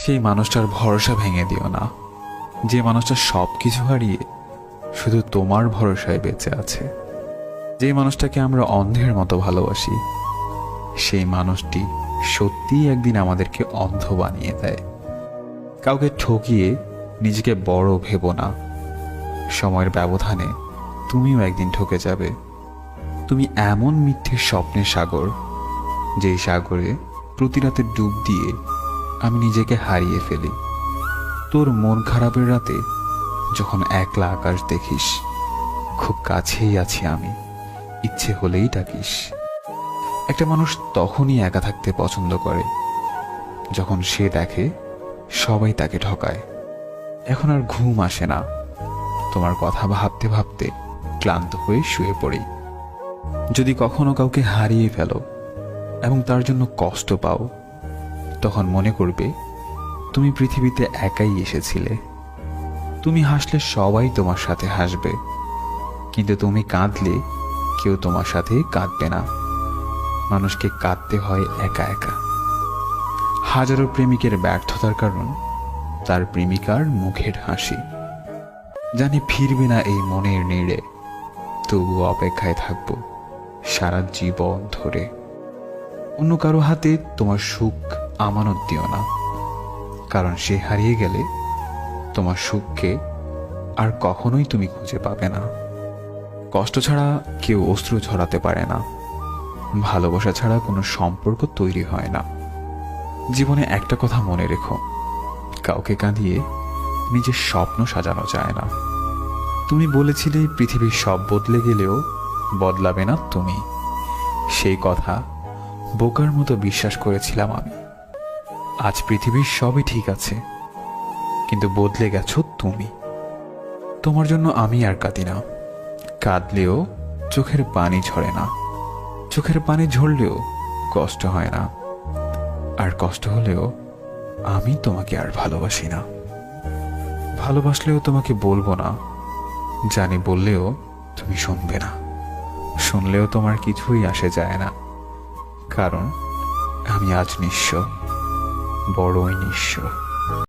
সেই মানুষটার ভরসা ভেঙে দিও না, যে মানুষটা সব কিছু হারিয়ে শুধু তোমার ভরসায় বেঁচে আছে। যে মানুষটাকে আমরা অন্ধের মতো ভালোবাসি, সেই মানুষটি সত্যিই একদিন আমাদেরকে অন্ধ বানিয়ে দেয়। কাউকে ঠকিয়ে নিজেকে বড় ভেবো না। সময়ের ব্যবধানে তুমিও একদিন ঠকে যাবে। তুমি এমন মিথ্যে স্বপ্নের সাগর, যেই সাগরে প্রতি রাতে ডুব দিয়ে আমি নিজেকে হারিয়ে ফেলি। তোর মন খারাপের রাতে যখন একলা আকাশ দেখিস, খুব কাছেই আছি আমি, ইচ্ছে হলেই ডাকিস। একটা মানুষ তখনই একা থাকতে পছন্দ করে যখন সে দেখে সবাই তাকে ঠকায়। এখন আর ঘুম আসে না, তোমার কথা ভাবতে ভাবতে ক্লান্ত হয়ে শুয়ে পড়ি। যদি কখনো কাউকে হারিয়ে ফেলো এবং তার জন্য কষ্ট পাও, তখন মনে করবে তুমি পৃথিবীতে একাই এসেছিলে। তুমি হাসলে সবাই তোমার সাথে হাসবে, কিন্তু তুমি কাঁদলে কেউ তোমার সাথে কাঁদবে না। মানুষকে কাঁদতে হয় একা একা। হাজারো প্রেমিকের ব্যর্থতার কারণ তার প্রেমিকার মুখের হাসি। জানি ফিরবে না এই মনের নীড়ে, তবু অপেক্ষায় থাকবো সারা জীবন ধরে। অন্য কারো হাতে তোমার সুখ আমানত দিও না, কারণ সে হারিয়ে গেলে তোমার সুখকে আর কখনোই তুমি খুঁজে পাবে না। কষ্ট ছাড়া কেউ অশ্রু ঝরাতে পারে না, ভালোবাসা ছাড়া কোনো সম্পর্ক তৈরি হয় না। জীবনে একটা কথা মনে রেখো, কাউকে কাঁদিয়ে নিজের স্বপ্ন সাজানো যায় না। তুমি বলেছিলে পৃথিবীর সব বদলে গেলেও বদলাবে না তুমি। সেই কথা বোকার মতো বিশ্বাস করেছিলাম আমি। আজ পৃথিবীর সবই ঠিক আছে, কিন্তু বদলে গেছো তুমি। তোমার জন্য আমি আর কাঁদি না, কাঁদলেও চোখের পানি ঝরে না। চোখের পানি ঝরলেও কষ্ট হয় না, আর কষ্ট হলেও আমি তোমাকে আর ভালোবাসি না। ভালোবাসলেও তোমাকে বলবো না, জানি বললেও তুমি শুনবে না। শুনলেও তোমার কিছুই আসে যায় না, কারণ আমি আজ নিঃস্ব, বড়ই নিঃস্ব।